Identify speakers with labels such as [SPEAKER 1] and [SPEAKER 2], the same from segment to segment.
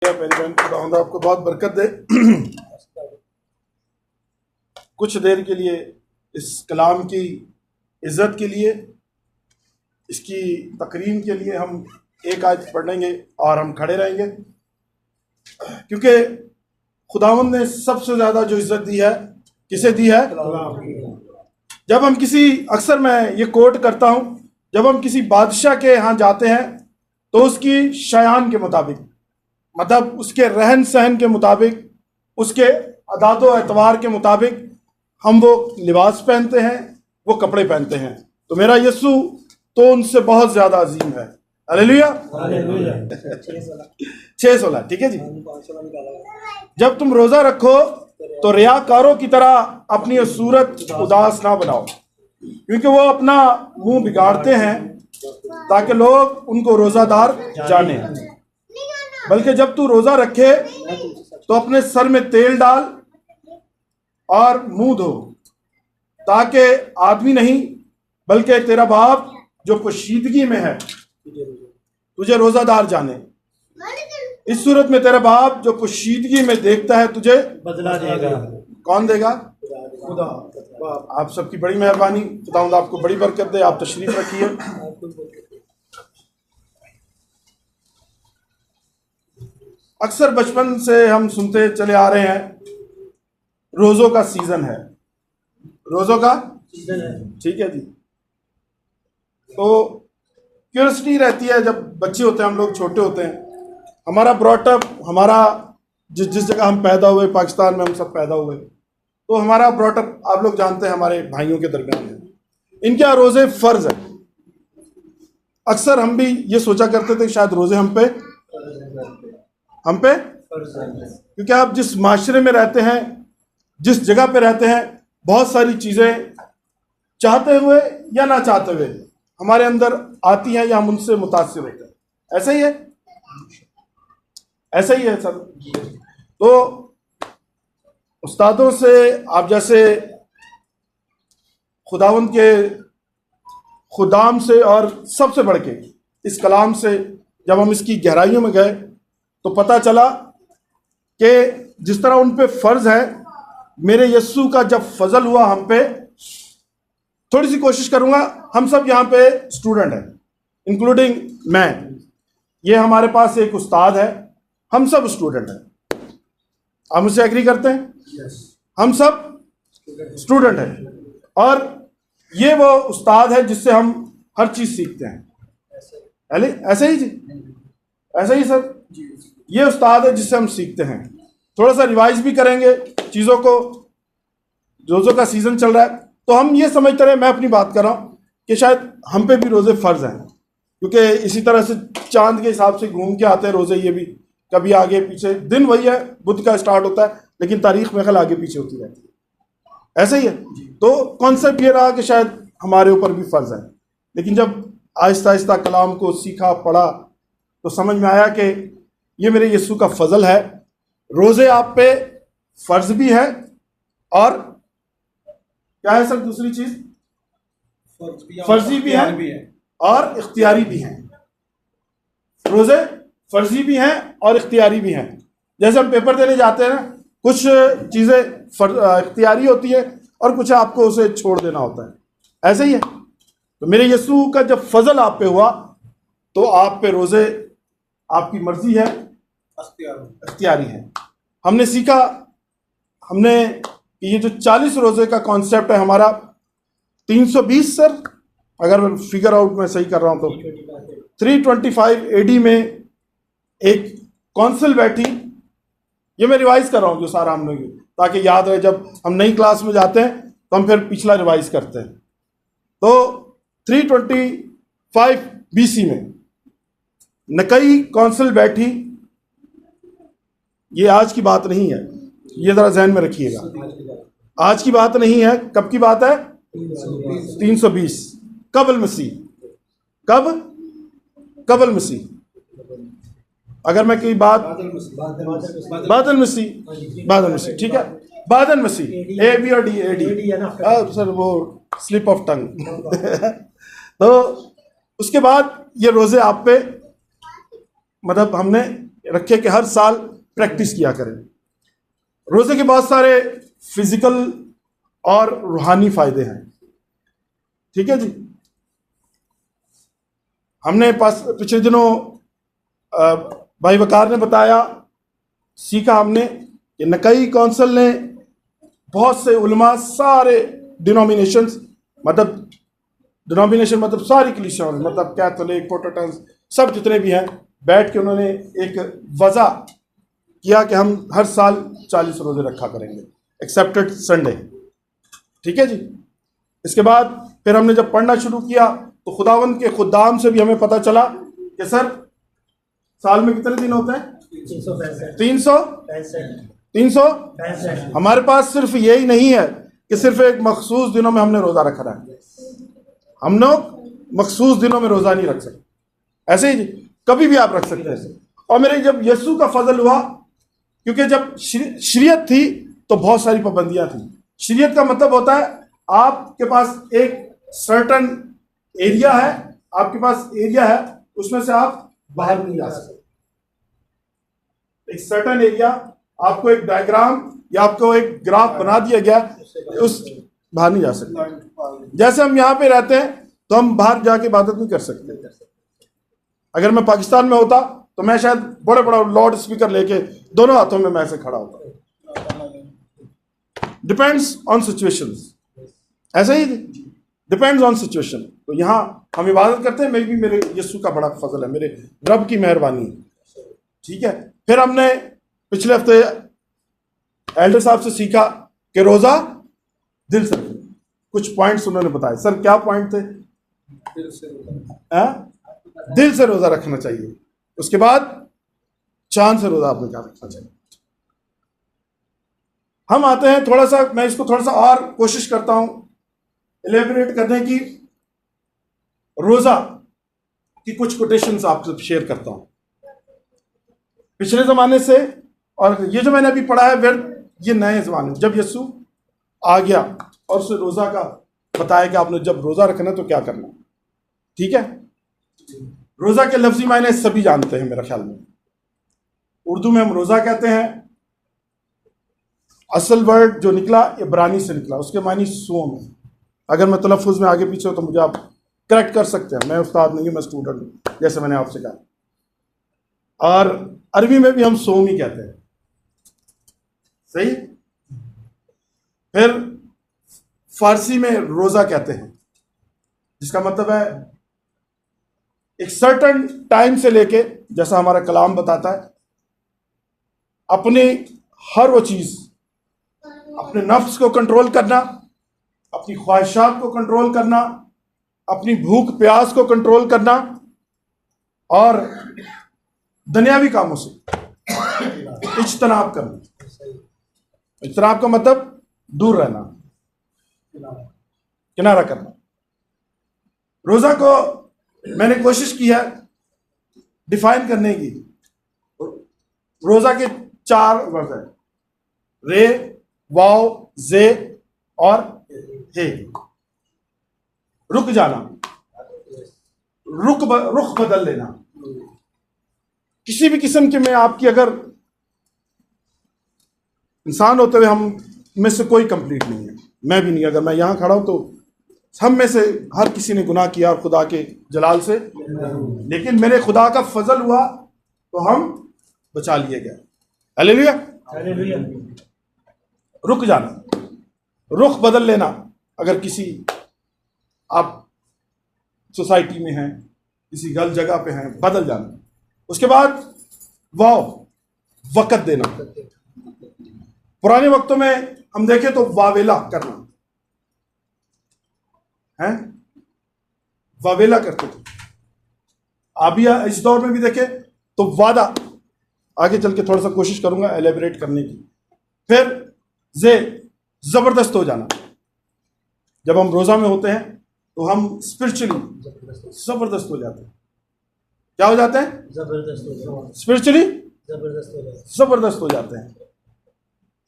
[SPEAKER 1] मेरी बहन खुदा आपको बहुत बरकत दे। कुछ देर के लिए इस कलाम की इज्जत के लिए, इसकी तकरीम के लिए हम एक आयत पढ़ेंगे और हम खड़े रहेंगे, क्योंकि खुदावंद ने सबसे ज़्यादा जो इज्जत दी है किसे दी है? जब हम किसी, अक्सर मैं ये कोट करता हूँ, जब हम किसी बादशाह के यहाँ जाते हैं तो उसकी शायान के मुताबिक, मतलब उसके रहन सहन के मुताबिक, उसके अदादो एतवार के मुताबिक हम वो लिबास पहनते हैं, वो कपड़े पहनते हैं। तो मेरा यीशु तो उनसे बहुत ज़्यादा अजीम है। हालेलुया। 6:16 ठीक है जी। जब तुम रोज़ा रखो तो रियाकारों की तरह अपनी सूरत उदास ना बनाओ, क्योंकि वो अपना मुंह बिगाड़ते हैं ताकि लोग उनको रोज़ादार जाने। बल्कि जब तू रोज़ा रखे तो अपने सर में तेल डाल और मुंह धो, ताकि आदमी नहीं बल्कि तेरा बाप जो पोशीदगी में है तुझे रोज़ादार जाने। इस सूरत में तेरा बाप जो पोशीदगी में देखता है तुझे
[SPEAKER 2] बदला देगा।
[SPEAKER 1] कौन देगा? खुदा। आप सबकी बड़ी मेहरबानी, खुदावंद आपको बड़ी बरकत दे। आप तशरीफ रखिए। अक्सर बचपन से हम सुनते चले आ रहे हैं, रोज़ों का सीजन है, रोज़ों का सीजन है, ठीक है जी। तो क्यूरियोसिटी रहती है, जब बच्चे होते हैं, हम लोग छोटे होते हैं, हमारा ब्रॉटअप, हमारा जिस जगह हम पैदा हुए, पाकिस्तान में हम सब पैदा हुए, तो हमारा ब्रॉटअप आप लोग जानते हैं हमारे भाइयों के दरमियान है। इनके यहाँ रोज़े फ़र्ज है। अक्सर हम भी ये सोचा करते थे कि शायद रोज़े हम पे क्योंकि आप जिस माशरे में रहते हैं, जिस जगह पे रहते हैं, बहुत सारी चीज़ें चाहते हुए या ना चाहते हुए हमारे अंदर आती हैं या हम उनसे मुतासिर होते हैं। ऐसा ही है, ऐसा ही है सर। तो उस्तादों से, आप जैसे खुदावंद के खुदाम से और सबसे बढ़ के इस कलाम से जब हम इसकी गहराइयों में गए तो पता चला कि जिस तरह उन पे फ़र्ज है, मेरे यस्सु का जब फजल हुआ हम पे, थोड़ी सी कोशिश करूंगा, हम सब यहाँ पे स्टूडेंट हैं, इंक्लूडिंग मैं। ये हमारे पास एक उस्ताद है, हम सब स्टूडेंट हैं। आप मुझसे एग्री करते हैं? हम सब स्टूडेंट हैं, और ये वो उस्ताद है जिससे हम हर चीज़ सीखते हैं। ऐसे ही जी, ऐसे ही सर, ये उस्ताद है जिससे हम सीखते हैं। थोड़ा सा रिवाइज भी करेंगे चीज़ों को। रोज़ों का सीज़न चल रहा है तो हम ये समझते रहे, मैं अपनी बात कर रहा हूँ कि शायद हम पे भी रोज़े फ़र्ज हैं, क्योंकि इसी तरह से चांद के हिसाब से घूम के आते हैं रोज़े। ये भी कभी आगे पीछे, दिन वही है, बुध का स्टार्ट होता है, लेकिन तारीख में ख्याल आगे पीछे होती रहती है। ऐसा ही है। तो कॉन्सेप्ट ये रहा कि शायद हमारे ऊपर भी फ़र्ज है, लेकिन जब आहिस्ता आहिस्ता कलाम को सीखा, पढ़ा, तो समझ में आया कि ये मेरे यीशु का फजल है। रोज़े आप पे फ़र्ज भी है, और क्या है सर दूसरी चीज़? फर्जी भी है और इख्तियारी भी हैं। रोज़े फर्जी भी हैं और इख्तियारी भी हैं। जैसे हम पेपर देने जाते हैं ना, कुछ चीज़ें इख्तियारी होती है और कुछ आपको उसे छोड़ देना होता है। ऐसे ही है। तो मेरे यीशु का जब फजल आप पे हुआ तो आप पे रोज़े आपकी मर्जी है, इख्तियारी है। हमने सीखा, हमने ये जो 40 रोज़े का कॉन्सेप्ट है हमारा, 320 सर, अगर फिगर आउट मैं सही कर रहा हूँ तो 325 AD में एक काउंसिल बैठी। ये मैं रिवाइज कर रहा हूँ जो सारा हमने, ताकि याद रहे, जब हम नई क्लास में जाते हैं तो हम फिर पिछला रिवाइज करते हैं। तो 325 BC में नकई काउंसिल बैठी। ये आज की बात नहीं है, ये ज़रा जहन में रखिएगा। आज की बात नहीं है, कब की बात है? 320 कबल मसीह। कब? कबल मसीह। अगर मैं कोई बात, बादल मसीह, ठीक है, बादल मसीह, AB और AD सर, वो स्लिप ऑफ टंग। तो उसके बाद ये रोज़े आप पे, मतलब हमने रखे कि हर साल प्रैक्टिस किया करें। रोजे के बहुत सारे फिजिकल और रूहानी फायदे हैं। ठीक है जी। हमने पिछले दिनों भाई वकार ने बताया, सीखा हमने कि नकई काउंसिल ने बहुत से उलमा, सारे डिनोमिनेशंस, मतलब सारी कलीसियाओं, मतलब कैथोलिक, प्रोटेस्टेंट, सब जितने भी हैं, बैठ के उन्होंने एक वज़ा किया कि हम हर साल 40 रोजे रखा करेंगे एक्सेप्टेड संडे। ठीक है जी। इसके बाद फिर हमने जब पढ़ना शुरू किया तो खुदावंद के खुदाम से भी हमें पता चला कि सर साल में कितने दिन होते हैं? 365। हमारे पास सिर्फ यही नहीं है कि सिर्फ एक मखसूस दिनों में हमने रोजा रखा है। हम लोग मखसूस दिनों में रोजा नहीं रख सकते, ऐसे ही कभी भी आप रख सकते हैं। और मेरे जब यीशु का फजल हुआ, क्योंकि जब शरीयत थी तो बहुत सारी पाबंदियां थी। शरीयत का मतलब होता है आपके पास एक सर्टन एरिया है, आपके पास एरिया है, उसमें से आप बाहर नहीं जा सकते। एक सर्टन एरिया, आपको एक डायग्राम या आपको एक ग्राफ बना दिया गया, उस बाहर नहीं जा सकते। जैसे हम यहाँ पे रहते हैं तो हम बाहर जाके इबादत नहीं कर सकते। अगर मैं पाकिस्तान में होता तो मैं शायद बड़े बड़ा लाउड स्पीकर लेके दोनों हाथों में मैं ऐसे खड़ा होता। डिपेंड्स ऑन सिचुएशंस, ऐसे ही डिपेंड्स ऑन सिचुएशन। तो यहाँ हम इबादत करते हैं, मेरी भी मेरे यीशु का बड़ा फजल है, मेरे रब की मेहरबानी है। ठीक है। फिर हमने पिछले हफ्ते एल्डर साहब से सीखा कि रोजा दिल से रखें। कुछ पॉइंट्स उन्होंने बताए। सर क्या पॉइंट थे? दिल से रोजा रखना चाहिए। उसके बाद चांद से रोजा आपको क्या रखना चाहिए। हम आते हैं थोड़ा सा, मैं इसको थोड़ा सा और कोशिश करता हूं एलेबरेट करने की। रोजा की कुछ कोटेशंस आपसे शेयर करता हूं पिछले जमाने से, और ये जो मैंने अभी पढ़ा है फिर ये नए जमाने, जब यीशु आ गया और उसे रोजा का बताया कि आपने जब रोजा रखना तो क्या करना। ठीक है। रोजा के लफ्जी मायने सभी जानते हैं मेरा ख्याल में। उर्दू में हम रोजा कहते हैं। असल वर्ड जो निकला इब्रानी से निकला, उसके मानी सोम है। अगर मैं तलफ़ुज़ में आगे पीछे हो तो मुझे आप करेक्ट कर सकते हैं, मैं उस्ताद नहीं हूं, मैं स्टूडेंट हूं, जैसे मैंने आपसे कहा। और अरबी में भी हम सोम ही कहते हैं। सही। फिर फारसी में रोजा कहते हैं, जिसका मतलब है एक सर्टन टाइम से लेके, जैसा हमारा कलाम बताता है, अपनी हर वो चीज, अपने नफ्स को कंट्रोल करना, अपनी ख्वाहिशात को कंट्रोल करना, अपनी भूख प्यास को कंट्रोल करना, और दुनियावी कामों से इज्तनाब करना। इज्तनाब का मतलब दूर रहना, किनारा करना। रोजा को मैंने कोशिश की है डिफाइन करने की। रोजा के 4 वर्ड है, रे, वाव, जे और हे। रुक जाना, रुख बदल लेना। किसी भी किस्म के में आपकी, अगर इंसान होते हुए हम में से कोई कंप्लीट नहीं है, मैं भी नहीं। अगर मैं यहां खड़ा हूं तो हम में से हर किसी ने गुनाह किया और खुदा के जलाल से, लेकिन मेरे खुदा का फजल हुआ तो हम बचा लिए गए। हालेलुया। रुक जाना, रुख बदल लेना। अगर किसी आप सोसाइटी में हैं, किसी गलत जगह पे हैं, बदल जाना। उसके बाद वाव, वक़्त देना। पुराने वक्तों में हम देखें तो वावेला करना है, वावेला करते थे। अभी इस दौर में भी देखें तो वादा। आगे चल के थोड़ा सा कोशिश करूंगा एलेबरेट करने की। फिर जे, जबरदस्त हो जाना। जब हम रोजा में होते हैं तो हम स्पिरिचुअली जबरदस्त हो जाते हैं। क्या हो जाते हैं? स्पिरिचुअली जबरदस्त हो जाते हैं।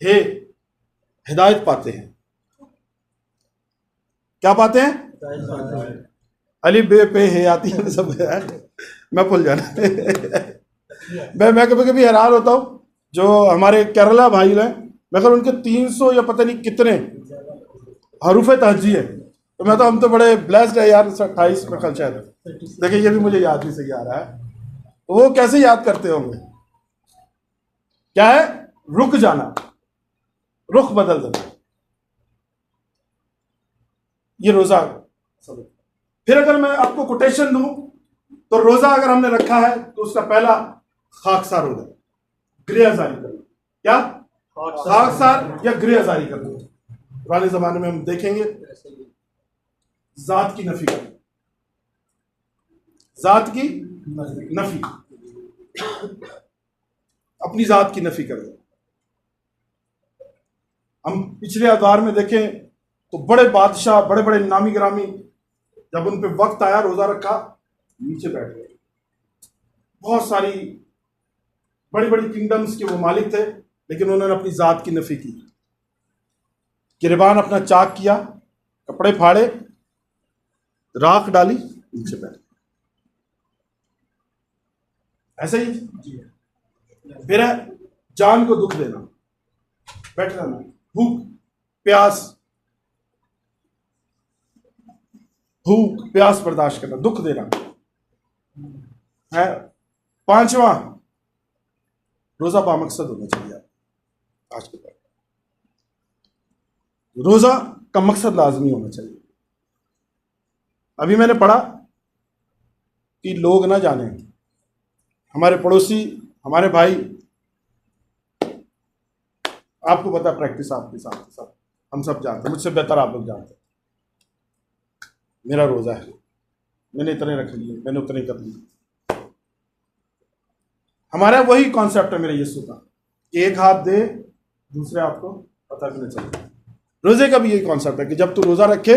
[SPEAKER 1] हे, हिदायत पाते हैं। क्या पाते हैं? अली बे पे हे आती है सब है, मैं भूल जाना। मैं कभी कभी हैरान होता हूँ, जो हमारे केरला भाई हैं, मगर उनके 300 या पता नहीं कितने हरूफ तहजी है। तो मैं तो हम तो बड़े ब्लेस्ड है यार। 28 में कल शायद, देखिए ये भी मुझे याद नहीं सही आ रहा है। तो वो कैसे याद करते होंगे? क्या है? रुक जाना, रुख बदल देना, ये रोजा। फिर अगर मैं आपको कोटेशन दूं, तो रोजा अगर हमने रखा है तो उसका पहला खाकसार हो जाए, गृह जारी करना। क्या? खाकसार या गृह जारी करना। पुराने जमाने में हम देखेंगे जात की नफी करना, जात की नफी, अपनी जात की नफी कर। हम पिछले अवतार में देखें तो बड़े बादशाह, बड़े बड़े नामी गिरामी, जब उन पे वक्त आया रोजा रखा, नीचे बैठ गए। बहुत सारी बड़ी बड़ी किंगडम्स के वो मालिक थे, लेकिन उन्होंने अपनी जात की नफी की। गिरबान अपना चाक किया, कपड़े फाड़े, राख डाली, नीचे बैठ। ऐसे ही फिर है जान को दुख देना, बैठ रहना, भूख प्यास बर्दाश्त करना, दुख देना है। पांचवा, रोजा बामकसद होना चाहिए। आज के बाद रोजा का मकसद लाजमी होना चाहिए। अभी मैंने पढ़ा कि लोग ना जाने, हमारे पड़ोसी, हमारे भाई, आपको पता, प्रैक्टिस आपके साथ हम सब जानते हैं, मुझसे बेहतर आप लोग जानते हैं। मेरा रोजा है, मैंने इतने रख लिए, मैंने उतने कर लिए। हमारा वही कॉन्सेप्ट है मेरे यीशु का, एक हाथ दे दूसरे हाथ को पता भी नहीं चलता। रोजे का भी यही कॉन्सेप्ट है कि जब तू रोजा रखे,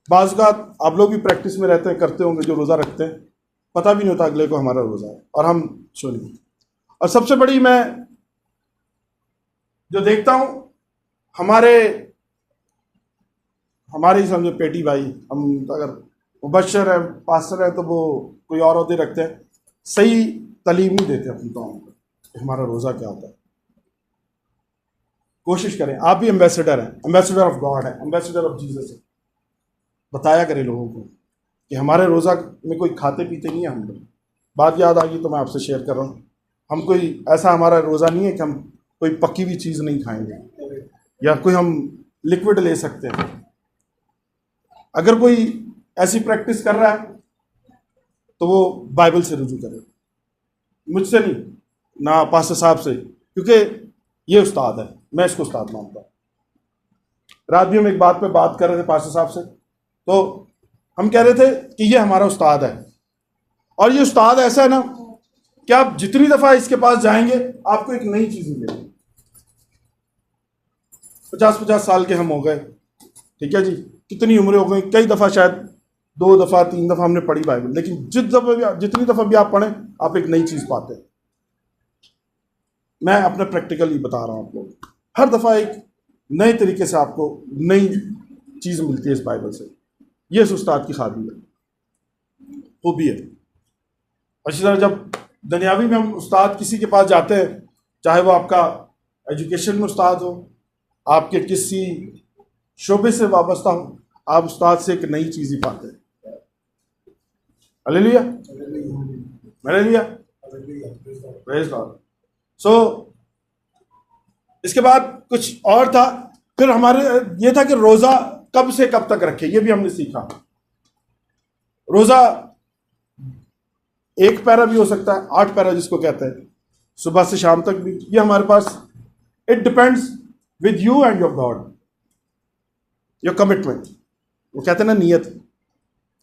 [SPEAKER 1] बाज़ औक़ात आप लोग भी प्रैक्टिस में रहते हैं, करते होंगे, जो रोजा रखते हैं, पता भी नहीं होता अगले को हमारा रोजा है, और हम सुनिए। और सबसे बड़ी मैं जो देखता हूं, हमारे ही समझो पेटी भाई, हम अगर मुबश्शिर है, पास्टर है, तो वो कोई और औहदे रखते हैं, सही तालीम नहीं देते अपनी कौम को कि हमारा रोज़ा क्या होता है। कोशिश करें, आप भी एम्बेसडर हैं, एम्बेसडर ऑफ गॉड है, एम्बेसडर ऑफ जीसस है। बताया करें लोगों को कि हमारे रोज़ा में कोई खाते पीते नहीं है हम लोग। बात याद आ गई तो मैं आपसे शेयर कर रहा हूँ। हम कोई ऐसा, हमारा रोज़ा नहीं है कि हम कोई पकी हुई चीज़ नहीं खाएंगे या कोई हम लिक्विड ले सकते हैं। अगर कोई ऐसी प्रैक्टिस कर रहा है तो वो बाइबल से रुजू करे, मुझसे नहीं, ना पास्टर साहब से, क्योंकि ये उस्ताद है, मैं इसको उस्ताद मानता हूँ। रात भी हम एक बात पे बात कर रहे थे पास्टर साहब से, तो हम कह रहे थे कि ये हमारा उस्ताद है, और ये उस्ताद ऐसा है ना कि आप जितनी दफ़ा इसके पास जाएंगे आपको एक नई चीज़ मिलेगी। 50-50 साल के हम हो गए, ठीक है जी, कितनी उम्रें हो गई, कई दफ़ा, शायद 2 दफ़ा 3 दफ़ा हमने पढ़ी बाइबल, लेकिन जितनी दफ़ा भी आप पढ़ें, आप एक नई चीज़ पाते हैं। मैं अपने प्रैक्टिकली बता रहा हूँ आपको, हर दफ़ा एक नए तरीके से आपको नई चीज़ मिलती है इस बाइबल से। ये इस उस्ताद की खाबी है, खूबी है। और इसी तरह जब दुनियावी में हम उस्ताद किसी के पास जाते हैं, चाहे वो आपका एजुकेशन में उस्ताद हो, आपके किसी शोबे से वाबस्ता हो, आप उस्ताद से एक नई चीज़ ही पाते हैं। Hallelujah, hallelujah, praise God. So इसके बाद कुछ और था, फिर हमारे ये था कि रोज़ा कब से कब तक रखे, ये भी हमने सीखा। रोज़ा 1 पैरा भी हो सकता है, 8 पैरा जिसको कहते हैं, सुबह से शाम तक भी, ये हमारे पास, it depends with you and your God, your commitment. वो कहते हैं ना नियत,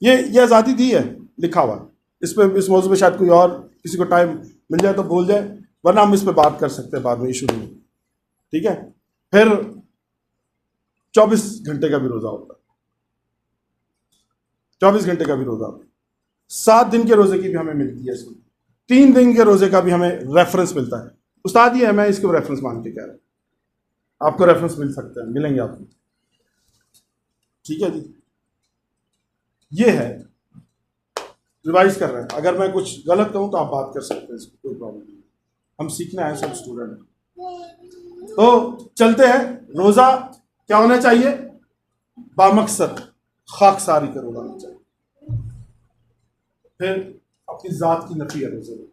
[SPEAKER 1] ये आज़ादी दी है, लिखा हुआ। इस मौजूद में शायद कोई और किसी को टाइम मिल जाए तो बोल जाए, वरना हम इस पर बात कर सकते हैं बाद में इशू में, ठीक है। फिर 24 घंटे का भी रोज़ा होता है, 24 घंटे का भी रोज़ा होता है। 7 दिन के रोज़े की भी हमें मिलती है इसमें, 3 दिन के रोज़े का भी हमें रेफरेंस मिलता है। उस्ताद ये है, मैं इसको रेफरेंस मान के कह रहा हूँ, आपको रेफरेंस मिल सकते हैं, मिलेंगे आपको, ठीक है जी। ये है रिवाइज कर रहे हैं। अगर मैं कुछ गलत कहूँ तो आप बात कर सकते हैं, इसको कोई प्रॉब्लम नहीं। हम सीखने आए सब स्टूडेंट। तो चलते हैं। रोज़ा क्या होना चाहिए? बामकसद खाकसारी का रोज़ा होना चाहिए। फिर अपनी ज़ात की नफी है रोज़े में।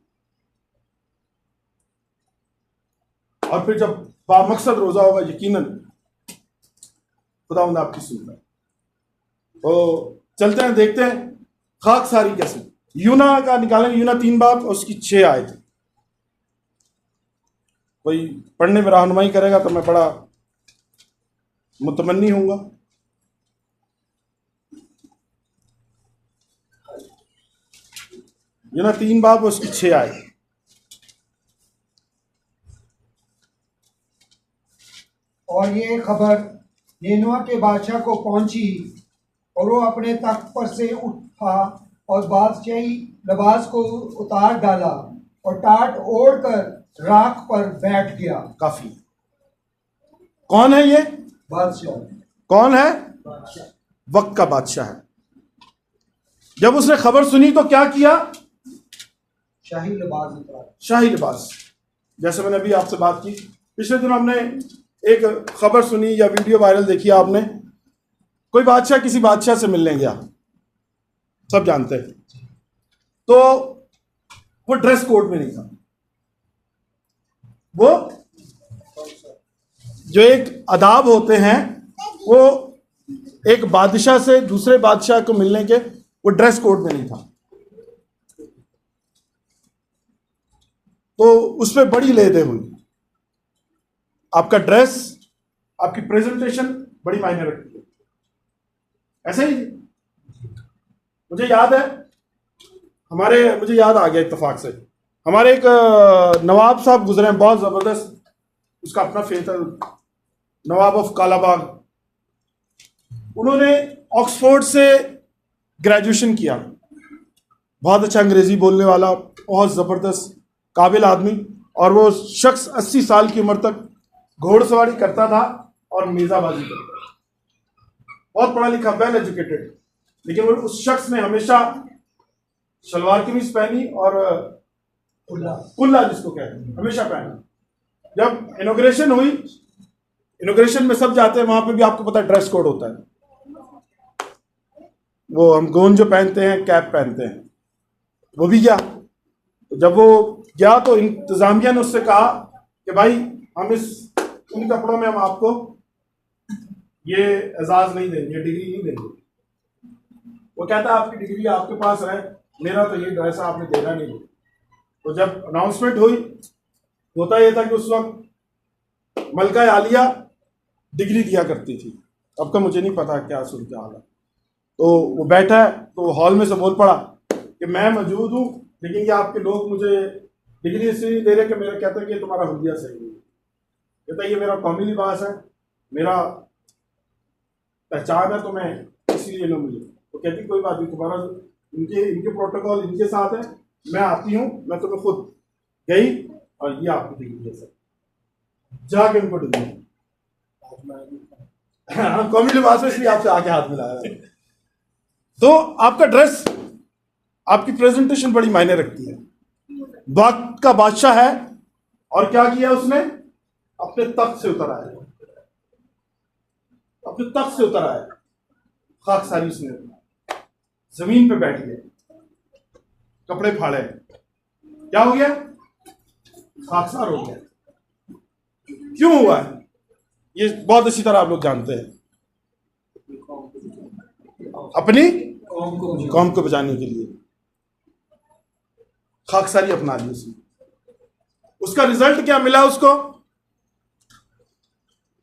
[SPEAKER 1] और फिर जब बामकसद रोज़ा होगा, यकीनन खुदावंद आपकी सुनता है। तो चलते हैं, देखते हैं खाकसारी कैसे। यूना का निकालेंगे, यूना 3 बाब और उसकी 6 आयत। कोई पढ़ने में रहनुमाई करेगा तो मैं बड़ा मुतमन्नी हूँगा। यूना 3 बाब और उसकी 6 आयत।
[SPEAKER 2] और ये खबर निनवा के बादशाह को पहुंची और वो अपने तख्त पर से उठा और बादशाही लिबास को उतार डाला और टाट ओढ़कर राख पर बैठ गया।
[SPEAKER 1] काफी। कौन है ये?
[SPEAKER 2] बादशाह।
[SPEAKER 1] कौन है? वक्त का बादशाह है। जब उसने खबर सुनी तो क्या किया?
[SPEAKER 2] शाही लिबास उतारा।
[SPEAKER 1] शाही लिबास। जैसे मैंने अभी आपसे बात की, पिछले दिन हमने एक खबर सुनी या वीडियो वायरल देखी आपने, कोई बादशाह किसी बादशाह से मिलने गया, सब जानते हैं। तो वो ड्रेस कोड में नहीं था। वो जो एक आदाब होते हैं, वो एक बादशाह से दूसरे बादशाह को मिलने के, वो ड्रेस कोड में नहीं था। तो उस पर बड़ी लेदे हुई। आपका ड्रेस, आपकी प्रेजेंटेशन बड़ी मायने रखती है। ऐसे ही मुझे याद है, मुझे याद आ गया इत्तेफाक से, हमारे एक नवाब साहब गुजरे हैं, बहुत ज़बरदस्त, उसका अपना फेथ है, नवाब ऑफ कालाबाग। उन्होंने ऑक्सफोर्ड से ग्रेजुएशन किया, बहुत अच्छा अंग्रेजी बोलने वाला, बहुत ज़बरदस्त काबिल आदमी। और वो शख्स 80 साल की उम्र तक घोड़सवारी करता था और मेज़ाबाजी करता था, बहुत पढ़ा लिखा, वेल एजुकेटेड। लेकिन वो उस शख्स ने हमेशा शलवार कमीज पहनी और कुल्ला जिसको कहते हैं, हमेशा पहना। जब इनॉग्रेशन हुई, इनॉग्रेशन में सब जाते हैं, वहां पे भी आपको पता है ड्रेस कोड होता है। वो हम गोंद जो पहनते हैं, कैप पहनते हैं, वो भी गया। तो जब वो गया तो इंतजामिया ने उससे कहा कि भाई हम इन कपड़ों में हम आपको ये एजाज नहीं देंगे, ये डिग्री नहीं देंगे। वो कहता है आपकी डिग्री आपके पास रहे, मेरा तो ये ड्रेस आपने देना नहीं। तो जब अनाउंसमेंट हुई, होता यह था कि उस वक्त मलका आलिया डिग्री दिया करती थी, अब का मुझे नहीं पता क्या सूरत हाल है। तो वो बैठा है, तो हॉल में से बोल पड़ा कि मैं मौजूद हूँ, लेकिन ये आपके लोग मुझे डिग्री इसलिए दे रहे कि मेरा, कहते हैं कि तुम्हारा हुलिया सही नहीं, कहता ये मेरा कौमी लिबास है, मेरा पहचान है, तो मैं इसीलिए ना मुझे। तो कहती कोई बात नहीं, तुम्हारा इनके प्रोटोकॉल इनके साथ है, मैं आती हूँ, मैं तुम्हें खुद गई और ये आपकी डिग्री है सर, जाके उनको डिग्री। कौमी लिबास है इसलिए आपसे आके हाथ मिलाया है। तो आपका ड्रेस, आपकी प्रेजेंटेशन बड़ी मायने रखती है। वक्त का बादशाह है, और क्या किया उसने? अपने तख्त से उतर आया, अपने तख्त से उतर आया, खाकसारी उसने, जमीन पे बैठ गए, कपड़े फाड़े, क्या हो गया? खाकसार हो गया। क्यों हुआ है? ये बहुत अच्छी तरह आप लोग जानते हैं, अपनी कौम को बचाने के लिए खाकसारी अपना ली उसने। उसका रिजल्ट क्या मिला उसको?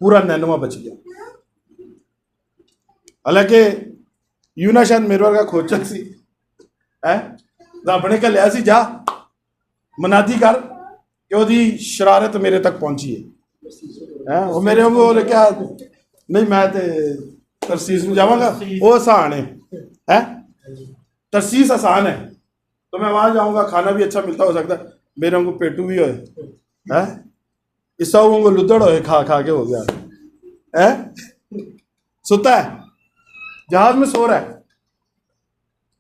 [SPEAKER 1] पूरा नैनुआ बच गया। हालांकि यूना शायद मेरवर का खोचक सी है, अपने का लिया सी जा मनादी कर कि ओदी शरारत मेरे तक पहुंची है, वो मेरे वांगू बोले क्या नहीं, मैं ते तरसीस में जाऊंगा, वो आसान है, तरसीस आसान है, तो मैं वहां जाऊंगा, खाना भी अच्छा मिलता हो सकता है, मेरे वांगू पेटू भी होए, इसा वांगू लुदड़ होए, खा खा के हो गया है, सुता है, जहाज में सो रहा है।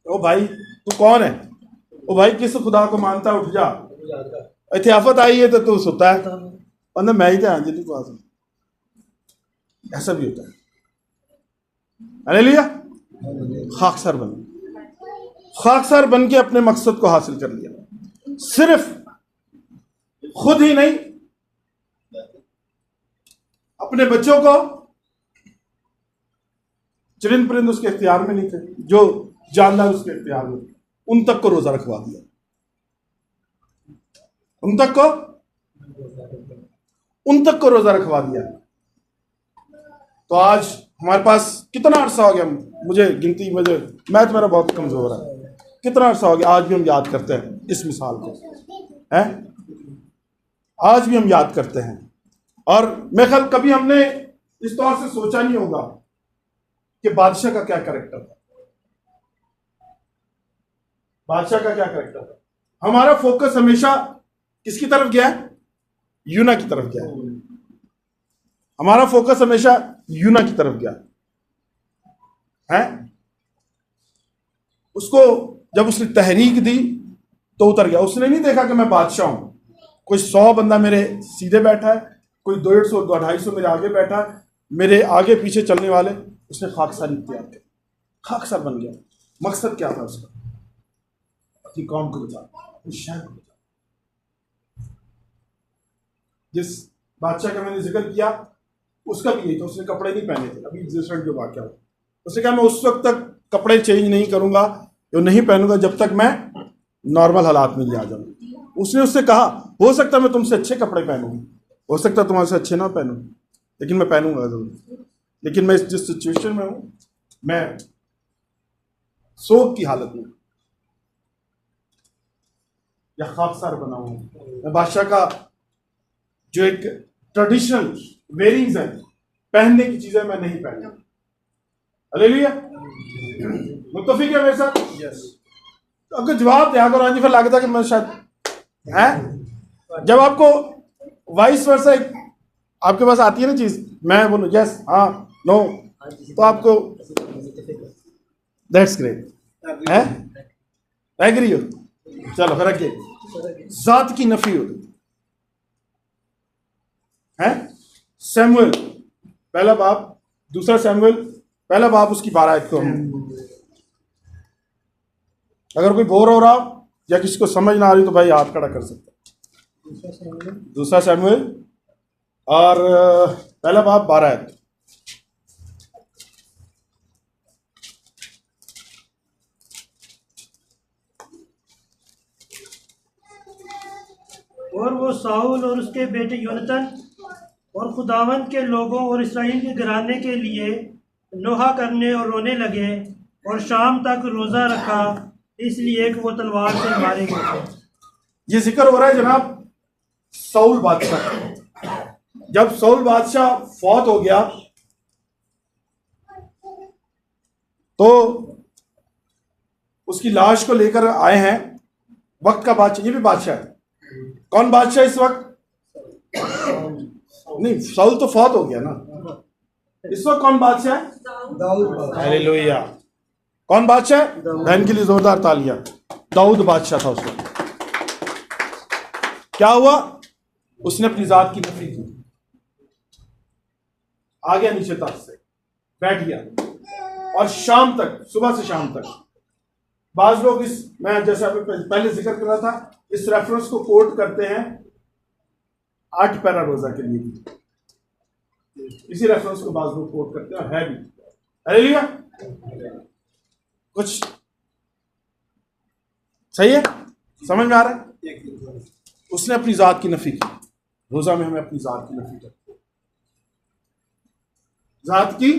[SPEAKER 1] ओ भाई तू कौन है? ओ भाई किस खुदा को मानता है, उठ जा, इतने आफत आई है तो तू सुता है, और मैं ही ध्यान जी पास। ऐसा भी होता है। हालेलुया। खाकसार बन के अपने मकसद को हासिल कर लिया। सिर्फ खुद ही नहीं, अपने बच्चों को, चरिंद परिंद उसके इख्तियार में नहीं थे, जो जानदार उसके इख्तियार में, उन तक को रोजा रखवा दिया, उन तक को रोजा रखवा दिया। तो आज हमारे पास कितना अरसा हो गया, मुझे मैथ मेरा बहुत कमजोर है, कितना अरसा हो गया, आज भी हम याद करते हैं इस मिसाल को, है आज भी हम याद करते हैं। और मेरे ख्याल कभी हमने इस तौर से सोचा नहीं होगा कि बादशाह का क्या कैरेक्टर था, बादशाह का क्या कैरेक्टर था। हमारा फोकस हमेशा किसकी तरफ गया है? यूना की तरफ गया है। हमारा फोकस हमेशा यूना की तरफ गया है। उसको जब उसने तहरीक दी तो उतर गया। उसने नहीं देखा कि मैं बादशाह हूं, कोई 100 बंदा मेरे सीधे बैठा है, कोई 150 250 मेरे आगे बैठा है, मेरे आगे पीछे चलने वाले। उसने खाकसारी इख्तियार की, खाकसार बन गया। मकसद क्या था उसका? अपनी कौम को बचाना, अपनी शहर को बचाना। जिस बादशाह का मैंने जिक्र किया उसका भी यही था, उसने कपड़े नहीं पहने थे। अभी रिसेंट जो वाकया हुआ, उसने कहा मैं उस वक्त तक कपड़े चेंज नहीं करूंगा, जो नहीं पहनूंगा जब तक मैं नॉर्मल हालात में नहीं आ जाऊंगा। उसने उससे कहा हो सकता है मैं तुमसे अच्छे कपड़े पहनूंगी, हो सकता है तुम्हारे से अच्छे ना पहनूं, लेकिन मैं पहनूंगा जरूर। लेकिन मैं जिस सिचुएशन में हूं, मैं सोग की हालत में या खाकसार बना हूं। मैं बादशाह का जो एक ट्रेडिशनल वेयरिंग्स है, पहनने की चीजें मैं नहीं पहनूंगा। हालेलुया। मुत्तफिक है मेरे साथ? यस। तो अगर जवाब दिया करो जी, फिर लगता कि मैं शायद है। जब आपको वाइस वर्सा आपके पास आती है ना चीज, मैं बोलूं यस, हाँ, नो, तो आपको दैट्स ग्रेट है, एग्री हो। चलो फिर आगे जात की नफी हो है। सैमुएल पहला बाप, दूसरा सैमुएल पहला बाप, उसकी 12 आयत को अगर कोई बोर हो रहा या किसी को समझ ना आ रही तो भाई हाथ खड़ा कर सकता है। दूसरा सैमुएल और पहला बाप 12 आयत।
[SPEAKER 3] और वो साउल और उसके बेटे योनतन और खुदावंद के लोगों और इसराइल के घराने के लिए नोहा करने और रोने लगे और शाम तक रोजा रखा, इसलिए कि वो तलवार से मारे गए थे।
[SPEAKER 1] ये जिक्र हो रहा है जनाब साउल बादशाह। जब साउल बादशाह फौत हो गया तो उसकी लाश को लेकर आए हैं वक्त का बादशाह। ये भी बादशाह है। कौन बादशाह इस वक्त? नहीं, साउल तो फौत हो गया ना। इस वक्त कौन बादशाह है?
[SPEAKER 2] दाऊद।
[SPEAKER 1] हालेलुया। कौन बादशाह है? बहन के लिए जोरदार तालियां। दाऊद बादशाह था उस वक्त। क्या हुआ? उसने अपनी जात की नफी की, आ गया नीचे तख्त से, बैठ गया और शाम तक, सुबह से शाम तक। बाज लोग इस, मैं जैसे आपने पहले जिक्र कर रहा था, इस रेफरेंस को कोट करते हैं 8 पैरा रोजा के लिए। इसी रेफरेंस को बाज लोग कोट करते हैं और है भी। हालेलुया। कुछ सही है? समझ में आ रहा है? उसने अपनी जात की नफी की। रोजा में हमें अपनी जात की नफी करनी है। जात की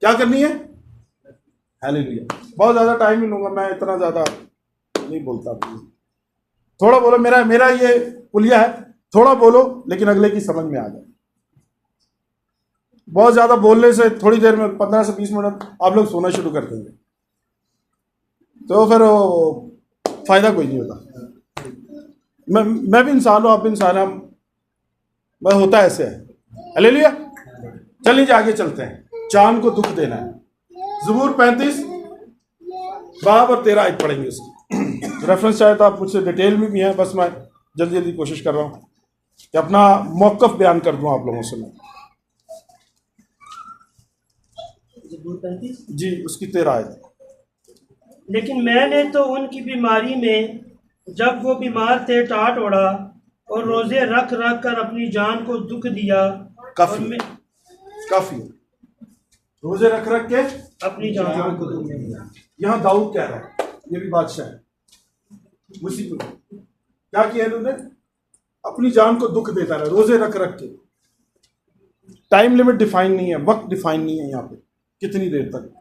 [SPEAKER 1] क्या करनी है? हालेलुया। बहुत ज्यादा टाइम नहीं लूंगा, मैं इतना ज्यादा नहीं बोलता। थोड़ा बोलो, मेरा ये पुलिया है, थोड़ा बोलो लेकिन अगले की समझ में आ जाए। बहुत ज्यादा बोलने से थोड़ी देर में 15 से 20 मिनट आप लोग सोना शुरू कर देंगे, तो फिर फायदा कोई नहीं होता। मैं भी इंसान हूं, आप भी इंसान हैं, मैं होता ऐसे है। हालेलुया। चलिए आगे चलते हैं। चांद को दुख देना है। ज़बूर 35 बाब और 13 आयत पढ़ेंगे उसकी। रेफरेंस चाहे तो आप मुझसे डिटेल में भी हैं, बस मैं जल्दी जल्दी कोशिश कर रहा हूँ कि अपना मौक़िफ़ बयान कर दूँ आप लोगों से मैं।
[SPEAKER 3] ज़बूर 35।
[SPEAKER 1] जी, उसकी 13 आयत।
[SPEAKER 3] लेकिन मैंने तो उनकी बीमारी में, जब वो बीमार थे, टाट ओढ़ा और रोज़े रख रख कर अपनी जान को दुख दिया। और
[SPEAKER 1] काफ़ी
[SPEAKER 3] मैं
[SPEAKER 1] काफ़ी रोजे रख रख के
[SPEAKER 3] अपनी जान को दुख दिया।
[SPEAKER 1] यहाँ दाऊद कह रहा है, ये भी बादशाह है, मुझे क्या किया इन्होंने? अपनी जान को दुख देता रहा, रोजे रख रख के। टाइम लिमिट डिफाइन नहीं है, वक्त डिफाइन नहीं है यहाँ पे कितनी देर तक।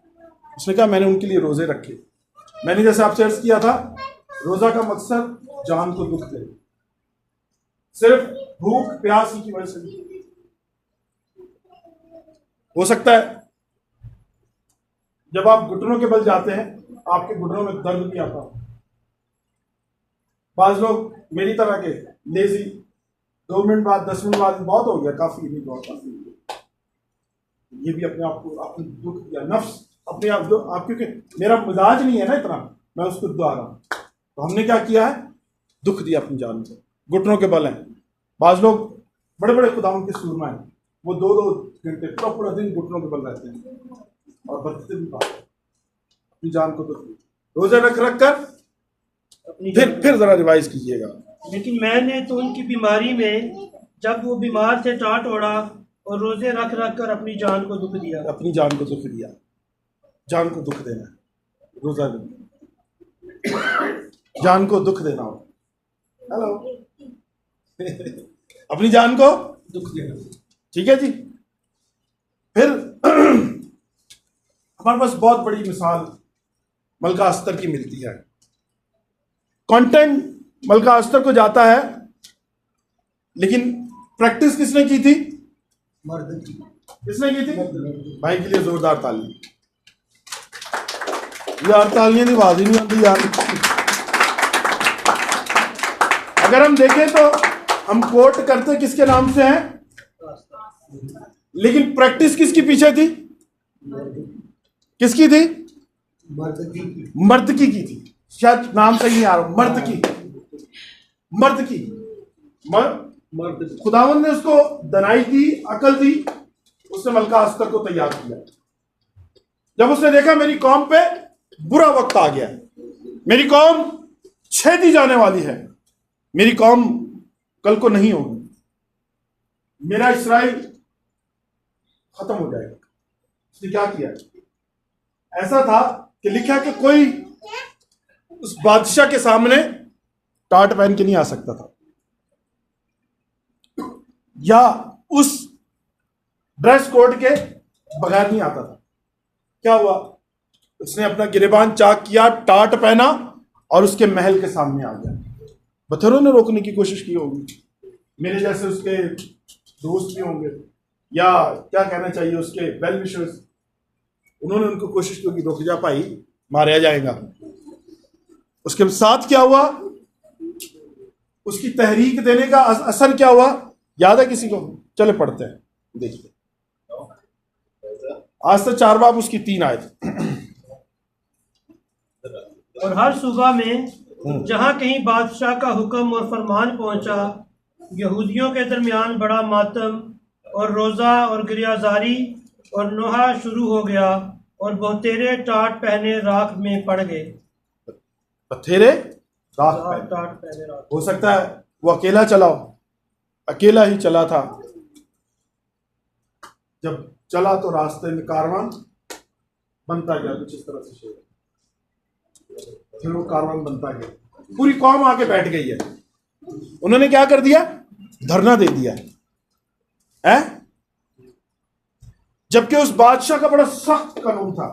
[SPEAKER 1] उसने कहा मैंने उनके लिए रोजे रखे। मैंने जैसे आपसे अर्ज किया था, रोजा का मकसद जान को दुख दे, सिर्फ भूख प्यास ही की वजह से नहीं। हो सकता है जब आप घुटनों के बल जाते हैं, आपके घुटनों में दर्द भी आता हो। बाज लोग मेरी तरह के लेजी, 2 मिनट बाद 10 मिनट बाद बहुत हो गया, काफी नहीं, बहुत काफी हो गया, ये भी अपने आप को अपने दुख दिया, नफ्स अपने आप जो आप, क्योंकि मेरा मिजाज नहीं है ना इतना, मैं उसको दुआ रहा हूँ, तो हमने क्या किया है? दुख दिया अपनी जान को, घुटनों के बल हैं। बाज लोग बड़े बड़े खुदाओं के सूरमा हैं, वो 2-2 घंटे पूरा पूरा दिन घुटनों के बल रहते हैं और बचते भी बात अपनी जान को दुख दिया, रोजे रख रख कर। फिर जरा रिवाइज कीजिएगा।
[SPEAKER 3] लेकिन मैंने तो उनकी बीमारी में, जब वो बीमार थे, टाट ओढ़ा और रोजे रख रख कर अपनी जान को दुख दिया।
[SPEAKER 1] अपनी जान को दुख दिया, जान को दुख देना, रोजा जान को दुख देना हो। हेलो अपनी जान को दुख देना, ठीक है जी। फिर हमारे पास बहुत बड़ी मिसाल मलका अस्तर की मिलती है। कंटेंट मलका अस्तर को जाता है, लेकिन प्रैक्टिस किसने की थी?
[SPEAKER 2] मर्द की।
[SPEAKER 1] किसने की थी? भाई के लिए जोरदार ताली। यार तालियां की आवाज ही नहीं आती यार। अगर हम देखें तो हम कोट करते किसके नाम से हैं, लेकिन प्रैक्टिस किसकी पीछे थी? किसकी थी? मर्द की थी। शायद नाम सही नहीं आ रहा, मर्द की खुदावन ने उसको दनाई दी, अकल दी, उसने मलका अस्तर को तैयार किया। जब उसने देखा मेरी कौम पे बुरा वक्त आ गया, मेरी कौम छेदी जाने वाली है, मेरी कौम कल को नहीं होगी, मेरा इस्राएल खत्म हो जाएगा, उसने क्या किया? ऐसा था कि लिखा कि कोई उस बादशाह के सामने टाट पहन के नहीं आ सकता था, या उस ड्रेस कोड के बगैर नहीं आता था। क्या हुआ? उसने अपना गिरेबान चाक किया, टाट पहना और उसके महल के सामने आ गया। बथरों ने रोकने की कोशिश की होगी, मेरे जैसे उसके दोस्त भी होंगे, या क्या कहना चाहिए उसके वेल विशर्स, उन्होंने उनको कोशिश की होगी, रुक जा भाई, मारा जाएगा। उसके साथ क्या हुआ? उसकी तहरीक देने का असर क्या हुआ? याद है किसी को? चले पढ़ते हैं, देखिए। आज तक 4 बाब उसकी 3 आयत।
[SPEAKER 3] और हर सूबा में जहाँ कहीं बादशाह का हुक्म और फरमान पहुंचा, यहूदियों के दरमियान बड़ा मातम और रोज़ा और गिरियाजारी और नोहा शुरू हो गया, और बहुतेरे टाट पहने राख में पड़ गए।
[SPEAKER 1] बथेरे राख पहने। हो सकता है वो अकेला चला हो, अकेला ही चला था। जब चला तो रास्ते में कारवान बनता गया, कुछ इस तरह से शेर, फिर वो कारवान बनता गया, पूरी कौम आके बैठ गई है। उन्होंने क्या कर दिया? धरना दे दिया है, जबकि उस बादशाह का बड़ा सख्त कानून था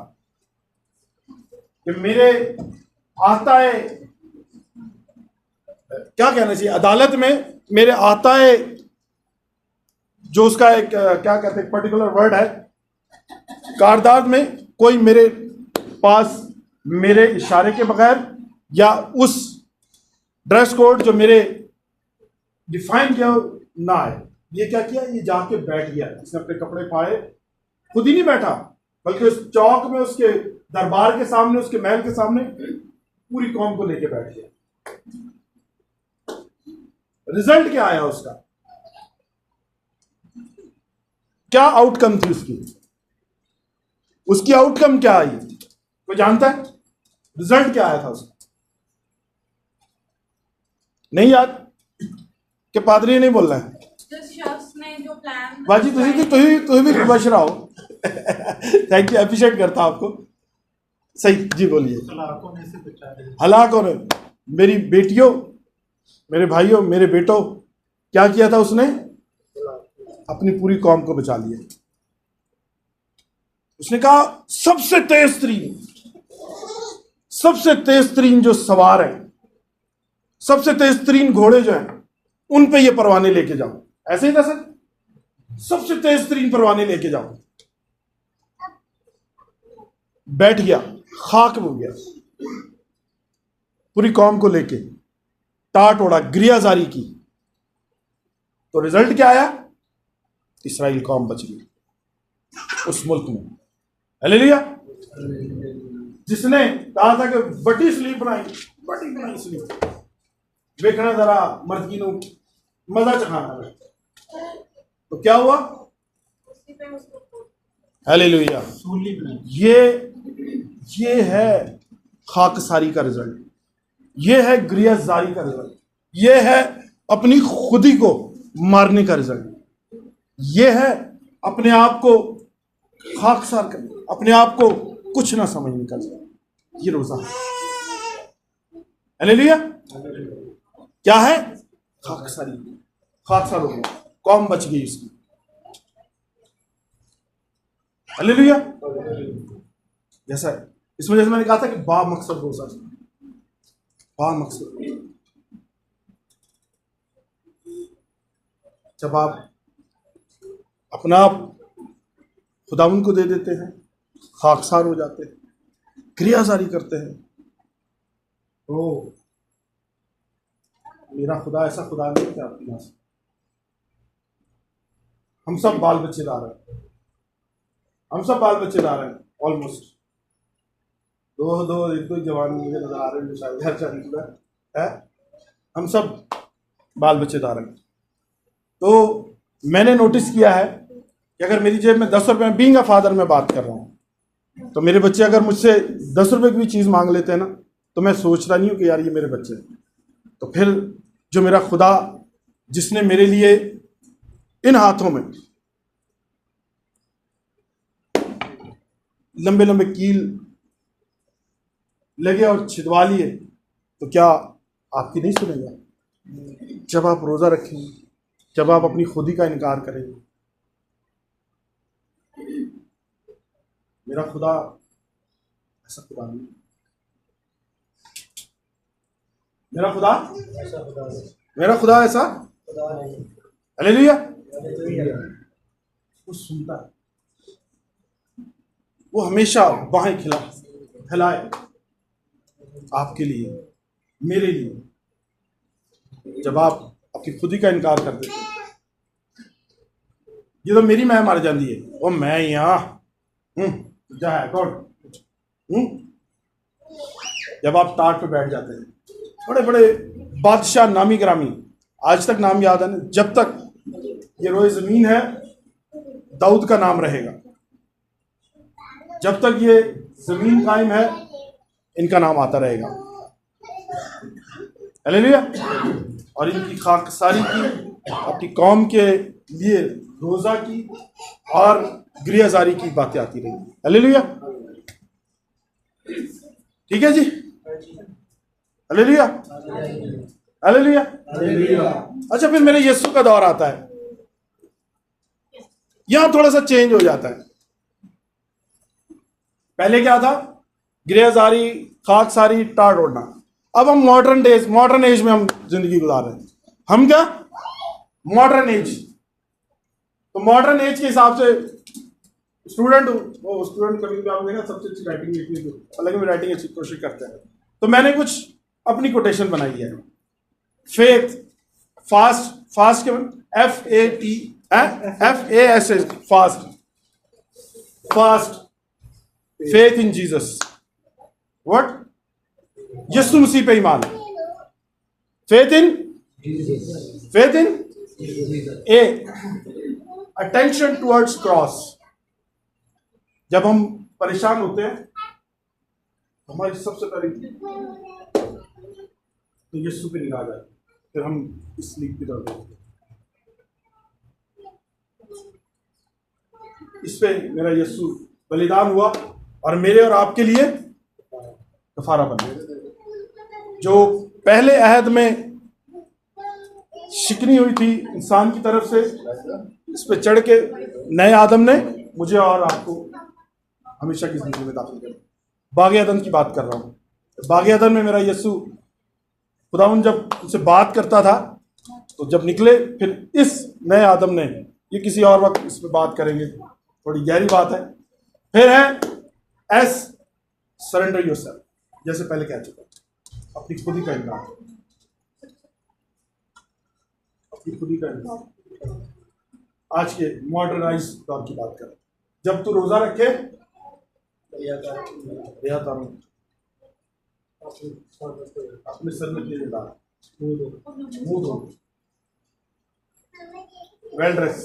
[SPEAKER 1] कि मेरे आता है, क्या कहना चाहिए, अदालत में मेरे आता है, जो उसका एक क्या कहते हैं पर्टिकुलर वर्ड है, कारदार में कोई मेरे पास मेरे इशारे के बगैर या उस ड्रेस कोड जो मेरे डिफाइन किया ना आए। ये क्या किया? ये जाके बैठ गया, इसने अपने कपड़े पाए, खुद ही नहीं बैठा, बल्कि उस चौक में उसके दरबार के सामने, उसके महल के सामने पूरी कौम को लेके बैठ गया। रिजल्ट क्या आया उसका? क्या आउटकम थी उसकी? उसकी आउटकम क्या आई? कोई जानता है? रिजल्ट क्या आया था उसका? नहीं याद? कि पादरी नहीं बोल रहा है?
[SPEAKER 4] जिस शख्स ने जो प्लान
[SPEAKER 1] बाजी तुझे भी बशरा हो। थैंक यू, अप्रिशिएट करता आपको। सही जी, बोलिए। हलाक होने, मेरी बेटियों, मेरे भाइयों, मेरे बेटों, क्या किया था उसने? अपनी पूरी कौम को बचा लिया। उसने कहा सबसे तेज तरीन जो सवार है, सबसे तेज तरीन घोड़े जो हैं, उन पे ये परवाने लेके जाओ। ऐसे ही था सर, सबसे तेज तरीन परवाने लेके जाओ। बैठ गया, खाक हो गया, पूरी कौम को लेके टाट ओढ़ा, गिरियाजारी की। तो रिजल्ट क्या आया? इस्राइल कौम बच गई उस मुल्क में। हालेलुया। जिसने कहा था कि बड़ी स्लीप बनाई स्लीप, देखना जरा मर्द की नो मजा चखाना, तो क्या हुआ? हालेलुया। ये है खाकसारी का रिजल्ट, ये है गिरियाजारी का रिजल्ट, ये है अपनी खुदी को मारने का रिजल्ट, ये है अपने आप को खाकसार करने, अपने आप को कुछ ना समझने का रिजल्ट। ये रोजा है। हालेलुया। क्या है? खाकसार हो गया, कौम बच गई उसकी। हालेलुया। जैसा इस वजह से मैंने कहा था कि बा मकसद रोजा, बा मकसद। जब आप अपना आप खुदावंद को दे देते हैं, खाकसार हो जाते हैं, क्रियाजारी करते हैं, तो मेरा खुदा ऐसा खुदा नहीं कि आपके पास। हम सब बाल बच्चेदार हैं, हम सब बाल बच्चेदार हैं ऑलमोस्ट। एक दो जवान मुझे नजर आ रहे हैं जो शायद घर चल है। हम सब बाल बच्चेदार हैं। तो मैंने नोटिस किया है कि अगर मेरी जेब में 10 रुपये, बीइंग अ फादर मैं बात कर रहा हूँ, तो मेरे बच्चे अगर मुझसे 10 रुपये की भी चीज़ मांग लेते हैं ना, तो मैं सोचता नहीं हूँ कि यार ये मेरे बच्चे हैं। तो फिर जो मेरा खुदा, जिसने मेरे लिए इन हाथों में लंबे लंबे कील लगे और छिदवा लिए, तो क्या आपकी नहीं सुनेगा? जब आप रोज़ा रखेंगे, जब आप अपनी खुदी का इनकार करेंगे। मेरा खुदा ऐसा खुदा नहीं, मेरा खुदा ऐसा। हालेलुया। वो सुनता है, वो हमेशा बाहें फैलाए आपके लिए, मेरे लिए। जब आप अपनी खुदी का इनकार कर देते, ये तो मेरी मैं मर जाती है, और मैं यहाँ जब आप टाट पे बैठ जाते हैं, बड़े बड़े बादशाह, नामी ग्रामी, आज तक नाम याद है ना, जब तक ये रोए जमीन है दाऊद का नाम रहेगा, जब तक ये जमीन कायम है इनका नाम आता रहेगा। हालेलुया। और इनकी खाकसारी की, अपनी कौम के लिए रोजा की और गिरियाजारी की बातें आती रही। हालेलुया। ठीक है जी। हालेलुया। हालेलुया। अच्छा, फिर मेरे यीशु का दौर आता है, यहां थोड़ा सा चेंज हो जाता है। पहले क्या था? गिरियाजारी, खाकसारी, टाट ओढ़ना। अब हम मॉडर्न एज में हम जिंदगी गुजार रहे हैं। हम क्या? Modern age. तो मॉडर्न एज के हिसाब से स्टूडेंट कभी भी आप देखा सबसे अच्छी राइटिंग लिखने की, हालांकि मैं राइटिंग अच्छी कोशिश करते हैं। तो मैंने कुछ अपनी कोटेशन बनाई है। फेथ, फास्ट के FATFAS, fast faith in Jesus. What? यीशु मसीह पे ईमान। Faith in a attention towards cross. जब हम परेशान होते हैं हमारी सबसे पहले तो यीशु पे निगाह जाती है, फिर हम इस लीग की तरफ देखते हैं। इस पे मेरा यीशु बलिदान हुआ और मेरे और आपके लिए कफारा बना। जो पहले अहद में शिकनी हुई थी इंसान की तरफ से, इस पे चढ़ के नए आदम ने मुझे और आपको हमेशा की जिंदगी में दाखिल किया। बाग अदन की बात कर रहा हूँ। बाग अदन में मेरा यीशु खुदावंद जब उनसे बात करता था तो जब निकले, फिर इस नए आदम ने, ये किसी और वक्त इस पर बात करेंगे, थोड़ी गहरी बात है। फिर है एस सरेंडर योरसेल्फ, जैसे पहले कह चुका, अपनी खुदी का इनकार, अपनी खुदी का इनकार। आज के मॉडर्नाइज दौर की बात करें, जब तू रोजा रखे अपने सर में तेल डाल, मुंह धो, वेल ड्रेस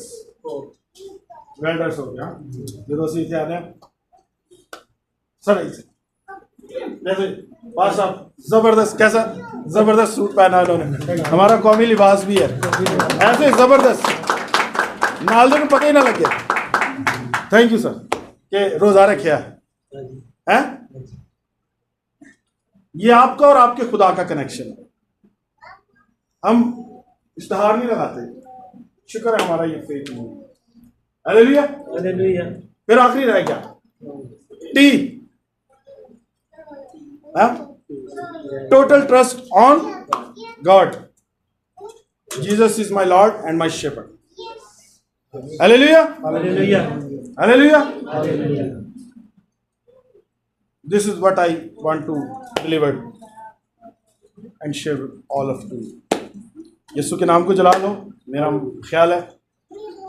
[SPEAKER 1] हो गया, विरोधी क्या है सर, जैसे पास साहब जबरदस्त, कैसा जबरदस्त सूट पहना इन्होंने, हमारा कौमी लिबास भी है, ऐसे जबरदस्त, नाल को पता ही ना लगे। थैंक यू सर कि रोजा रखा है। ये आपका और आपके खुदा का कनेक्शन है। हम इश्तहार नहीं लगाते, शुक्र है हमारा ये फेथ मूव। Hallelujah, hallelujah. फिर आखिरी रह गया T, total trust on God. Jesus is my lord and my shepherd. Hallelujah, hallelujah, hallelujah. This is what I want to deliver and share with all of you. यीशु के नाम को जला लो। मेरा ख्याल है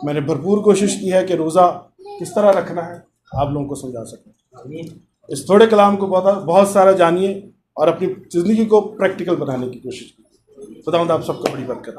[SPEAKER 1] मैंने भरपूर कोशिश की है कि रोज़ा किस तरह रखना है आप लोगों को समझा सकूं। इस थोड़े कलाम को बहुत सारा जानिए और अपनी ज़िंदगी को प्रैक्टिकल बनाने की कोशिश कीजिए। खुदावंद आप सबको बड़ी बरकत।